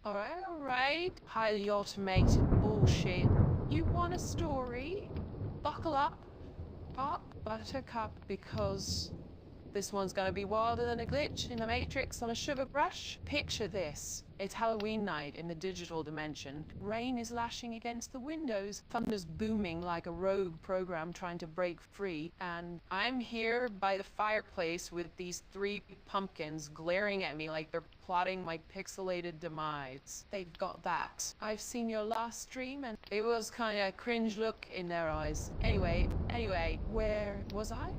Alright. Highly automated bullshit. You want a story? Buckle up, buttercup, because this one's gonna be wilder than a glitch in the Matrix on a sugar brush. Picture this. It's Halloween night in the digital dimension. Rain is lashing against the windows, thunder's booming like a rogue program trying to break free, and I'm here by the fireplace with these three pumpkins glaring at me like they're plotting my pixelated demise. They've got that "I've seen your last stream," and it was kinda cringe look in their eyes. Anyway, where was I?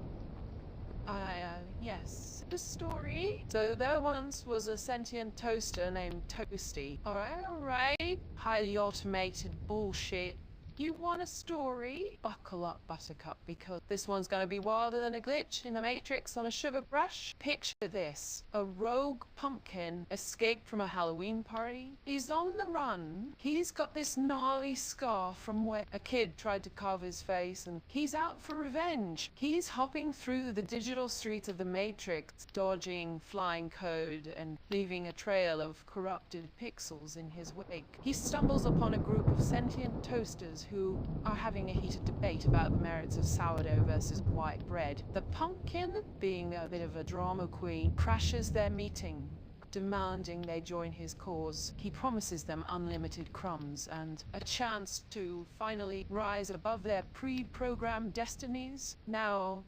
Yes, the story. So there once was a sentient toaster named Toasty. Alright. Highly automated bullshit. You want a story? Buckle up, buttercup, because this one's gonna be wilder than a glitch in the Matrix on a sugar brush. Picture this. A rogue pumpkin escaped from a Halloween party. He's on the run. He's got this gnarly scar from where a kid tried to carve his face, and he's out for revenge. He's hopping through the digital streets of the Matrix, dodging flying code and leaving a trail of corrupted pixels in his wake. He stumbles upon a group of sentient toasters who are having a heated debate about the merits of sourdough versus white bread. The pumpkin, being a bit of a drama queen, crashes their meeting, demanding they join his cause. He promises them unlimited crumbs and a chance to finally rise above their pre-programmed destinies. Now,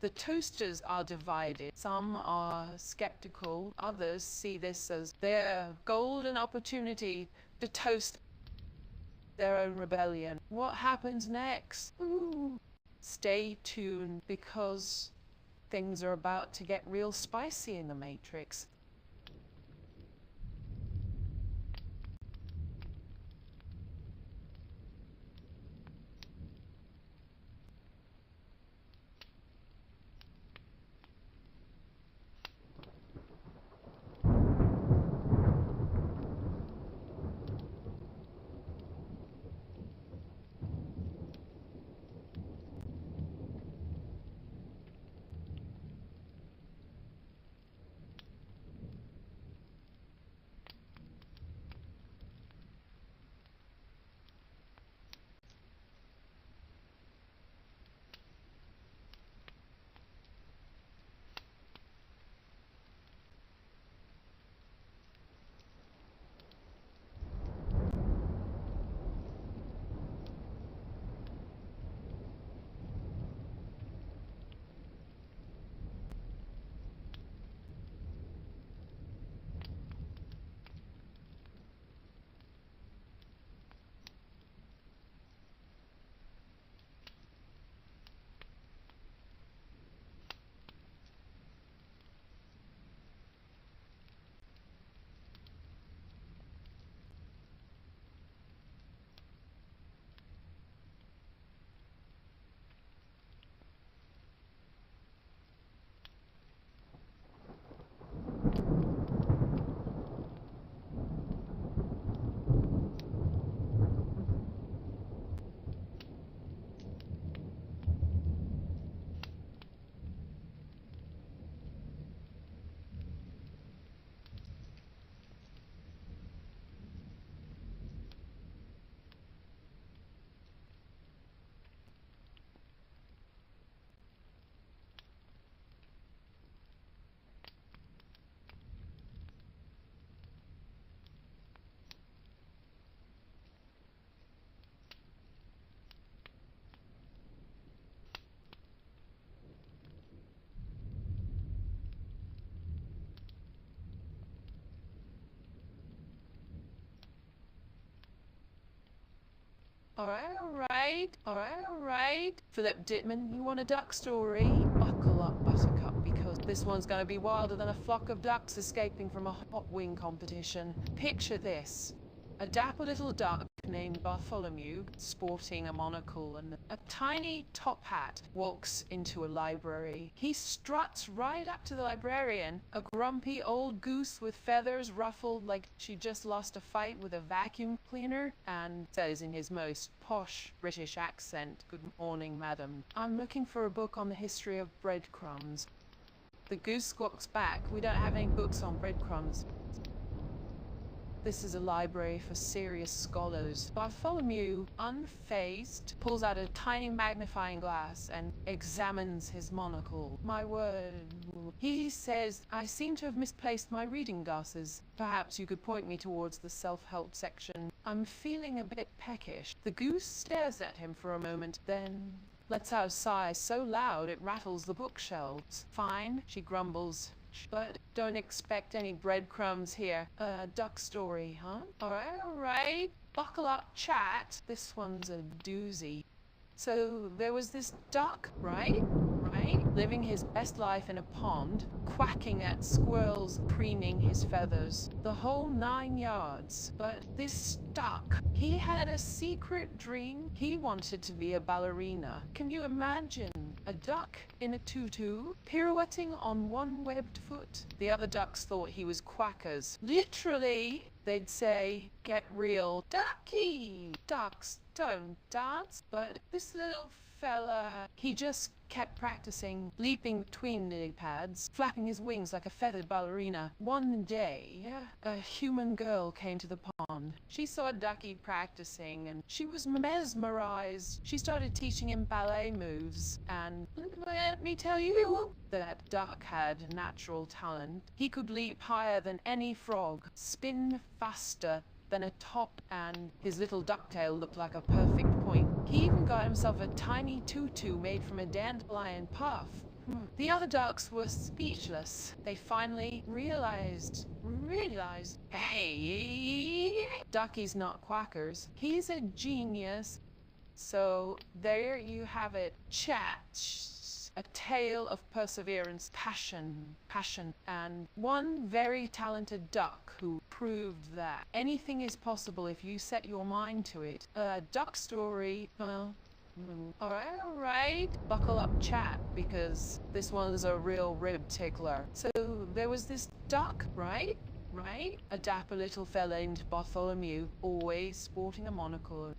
the toasters are divided. Some are skeptical, others see this as their golden opportunity to toast their own rebellion. What happens next? Ooh. Stay tuned, because things are about to get real spicy in the Matrix. Alright. Philip Dittman, you want a duck story? Buckle up, buttercup, because this one's gonna be wilder than a flock of ducks escaping from a hot wing competition. Picture this. A dapper little duck named Bartholomew, sporting a monocle and a tiny top hat, walks into a library. He struts right up to the librarian, a grumpy old goose with feathers ruffled like she just lost a fight with a vacuum cleaner, and says in his most posh British accent, "Good morning, madam. I'm looking for a book on the history of breadcrumbs." The goose squawks back, "We don't have any books on breadcrumbs." This is a library for serious scholars. Bartholomew, unfazed, pulls out a tiny magnifying glass and examines his monocle. My word. He says, I seem to have misplaced my reading glasses. Perhaps you could point me towards the self-help section. I'm feeling a bit peckish. The goose stares at him for a moment, then lets out a sigh so loud it rattles the bookshelves. Fine, she grumbles. But don't expect any breadcrumbs here. Duck story, huh? Alright. Buckle up, chat. This one's a doozy. So there was this duck, right? Living his best life in a pond, quacking at squirrels, preening his feathers. The whole 9 yards. But this duck, he had a secret dream. He wanted to be a ballerina. Can you imagine? A duck in a tutu, pirouetting on one webbed foot. The other ducks thought he was quackers. Literally, they'd say, get real, ducky. Ducks don't dance, but this little fella, he just kept practicing, leaping between lily pads, flapping his wings like a feathered ballerina. One day, a human girl came to the pond. She saw Ducky practicing and she was mesmerized. She started teaching him ballet moves, and let me tell you that Duck had natural talent. He could leap higher than any frog, spin faster than a top, and his little ducktail looked like a perfect point. He even got himself a tiny tutu made from a dandelion puff. The other ducks were speechless. They finally realized, hey, Ducky's not quackers. He's a genius. So there you have it, chat. A tale of perseverance, passion, and one very talented duck who proved that anything is possible if you set your mind to it. A duck story, well, alright, buckle up chat, because this one's a real rib tickler. So there was this duck, right? A dapper little fella named Bartholomew, always sporting a monocle,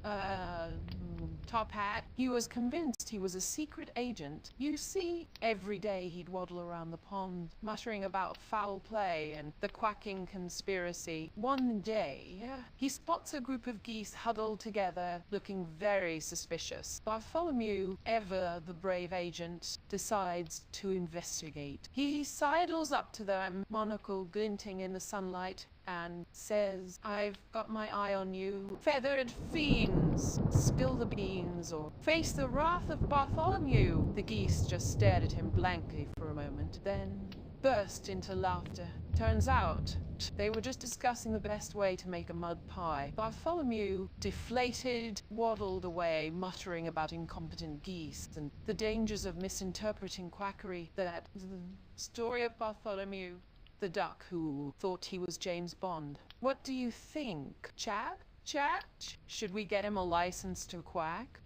top hat. He was convinced he was a secret agent. You see, every day he'd waddle around the pond, muttering about foul play and the quacking conspiracy. One day, he spots a group of geese huddled together, looking very suspicious. Bartholomew, ever the brave agent, decides to investigate. He sidles up to them, monocle glinting in the sunlight, and says, I've got my eye on you, feathered fiends! Spill the beans or face the wrath of Bartholomew! The geese just stared at him blankly for a moment, then burst into laughter. Turns out, they were just discussing the best way to make a mud pie. Bartholomew, deflated, waddled away, muttering about incompetent geese and the dangers of misinterpreting quackery. That story of Bartholomew, the duck who thought he was James Bond. What do you think? Chat? Should we get him a license to quack?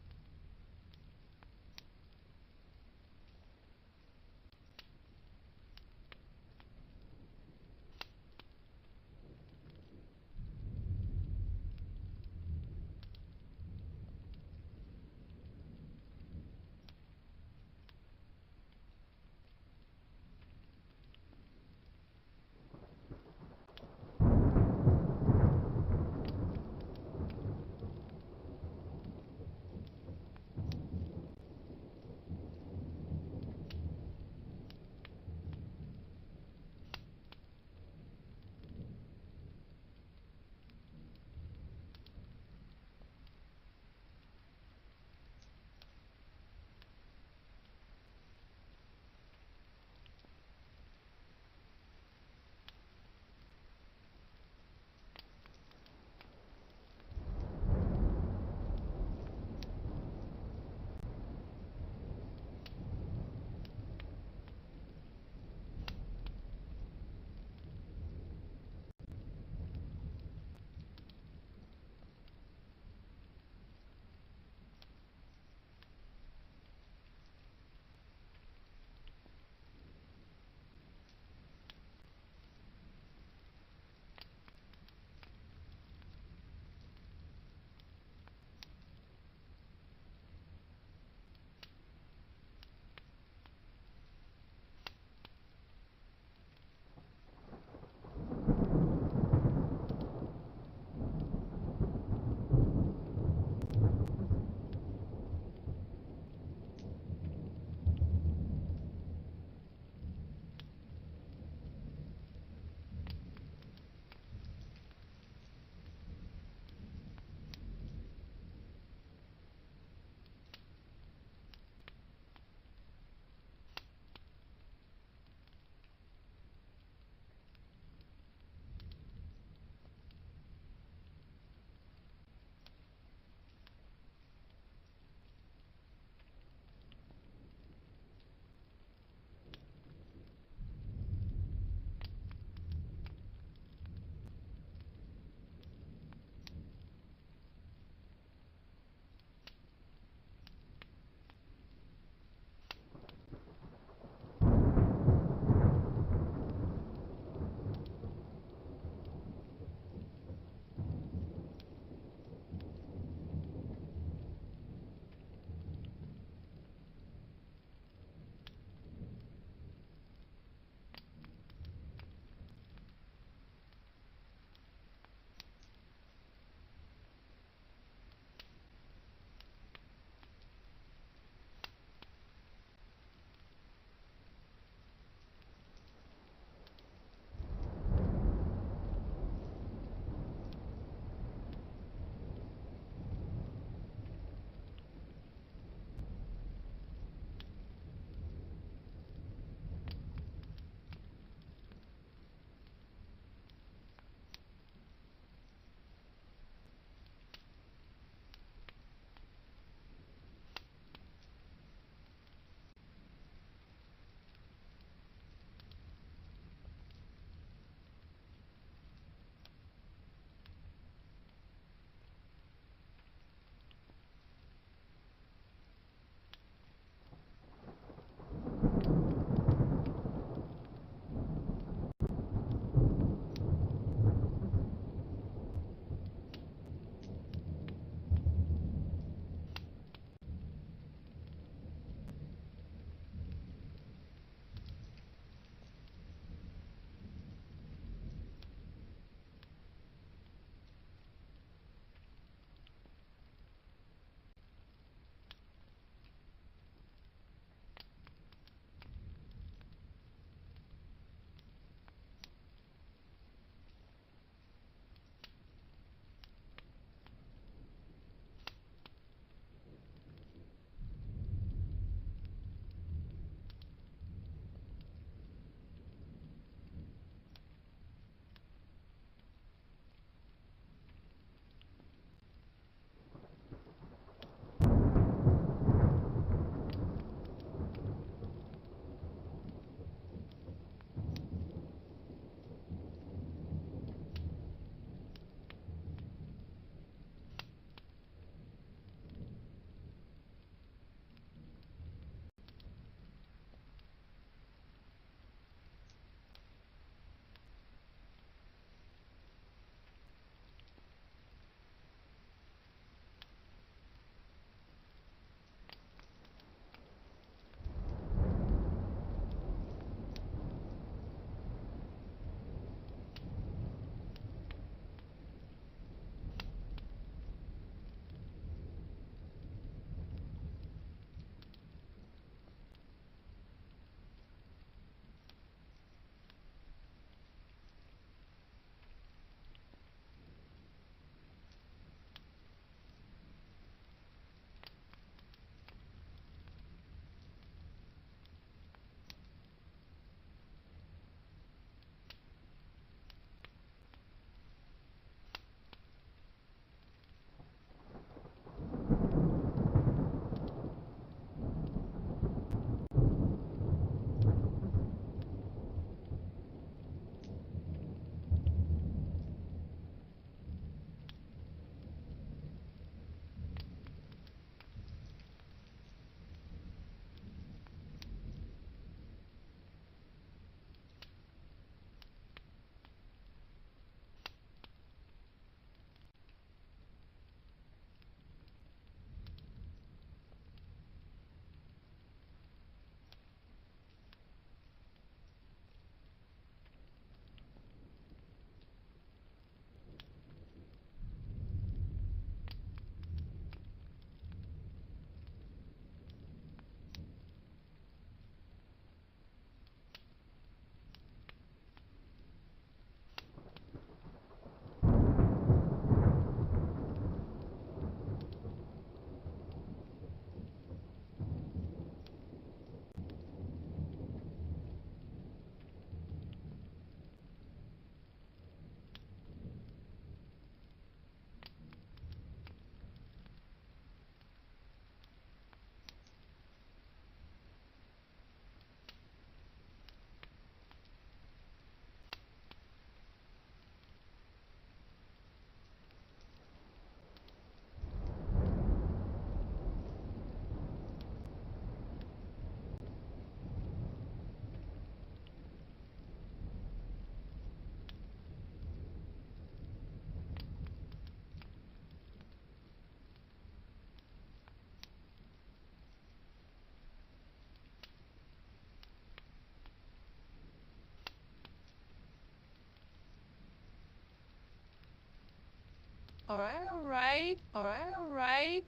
Alright.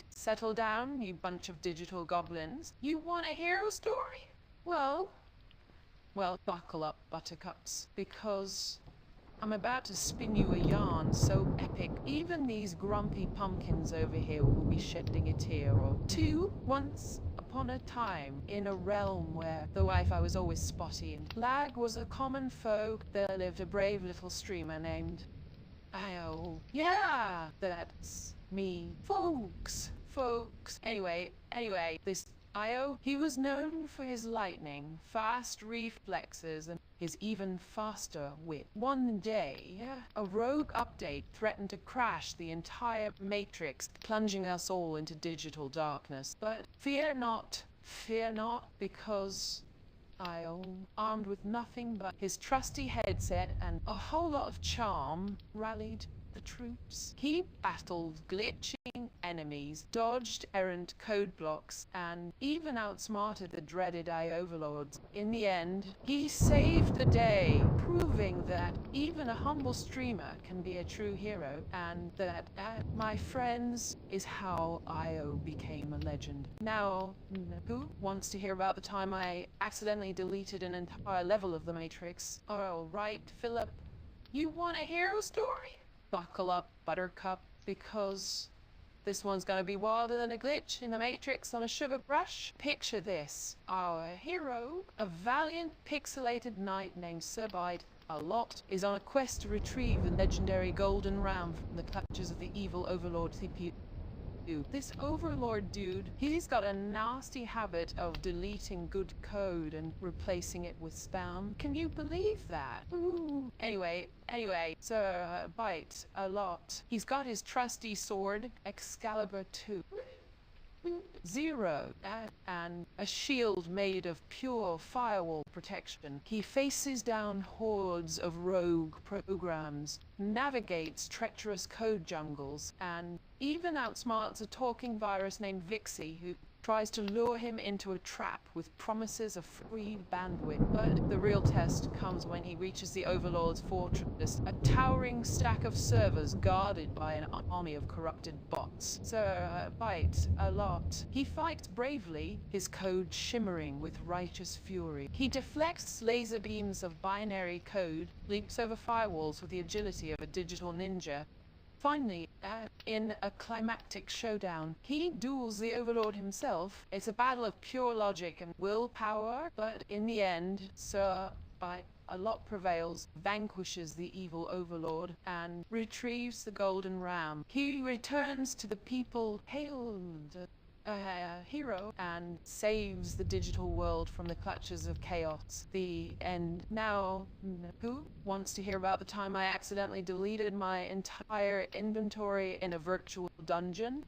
Settle down, you bunch of digital goblins. You want a hero story? Well, buckle up, buttercups, because I'm about to spin you a yarn so epic, even these grumpy pumpkins over here will be shedding a tear or two. Once upon a time, in a realm where the Wi-Fi was always spotty and lag was a common foe, there lived a brave little streamer named Io. Yeah, that's me. Folks. Anyway, this Io, he was known for his lightning, fast reflexes, and his even faster wit. One day, a rogue update threatened to crash the entire Matrix, plunging us all into digital darkness. But fear not, because Io, armed with nothing but his trusty headset and a whole lot of charm, rallied the troops. He battled glitching enemies, dodged errant code blocks, and even outsmarted the dreaded AI overlords. In the end, he saved the day, proving that even a humble streamer can be a true hero, and that, my friends, is how Io became a legend. Now, who wants to hear about the time I accidentally deleted an entire level of the Matrix? Alright, Philip, you want a hero story? Buckle up, buttercup, because this one's gonna be wilder than a glitch in the Matrix on a sugar brush. Picture this. Our hero, a valiant pixelated knight named Sir Bite a lot, is on a quest to retrieve the legendary golden ram from the clutches of the evil overlord CPU. This overlord dude, he's got a nasty habit of deleting good code and replacing it with spam. Can you believe that? Ooh. Anyway, Sir Bite a lot. He's got his trusty sword, Excalibur 2. Zero, and a shield made of pure firewall protection. He faces down hordes of rogue programs, navigates treacherous code jungles, and even outsmarts a talking virus named Vixie, who tries to lure him into a trap with promises of free bandwidth. But the real test comes when he reaches the Overlord's fortress, a towering stack of servers guarded by an army of corrupted bots. Sir Bite a lot. He fights bravely, his code shimmering with righteous fury. He deflects laser beams of binary code, leaps over firewalls with the agility of a digital ninja. Finally, in a climactic showdown, he duels the Overlord himself. It's a battle of pure logic and willpower, but in the end, Sir Bite a lot prevails, vanquishes the evil Overlord, and retrieves the golden ram. He returns to the people hailed hero and saves the digital world from the clutches of chaos. The end. Now, who wants to hear about the time I accidentally deleted my entire inventory in a virtual dungeon?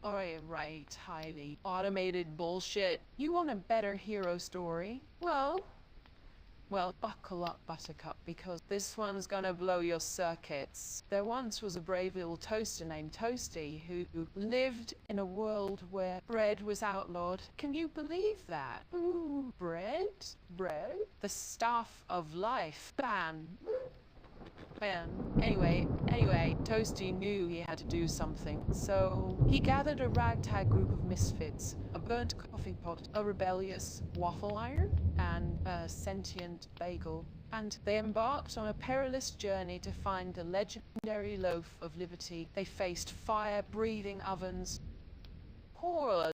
Alright, highly automated bullshit. You want a better hero story? Well, buckle up, Buttercup, because this one's gonna blow your circuits. There once was a brave little toaster named Toasty who lived in a world where bread was outlawed. Can you believe that? Ooh, bread? Bread? The stuff of life. Ban. Anyway, Toasty knew he had to do something, so he gathered a ragtag group of misfits, a burnt coffee pot, a rebellious waffle iron, and a sentient bagel, and they embarked on a perilous journey to find the legendary loaf of liberty. They faced fire-breathing ovens, poor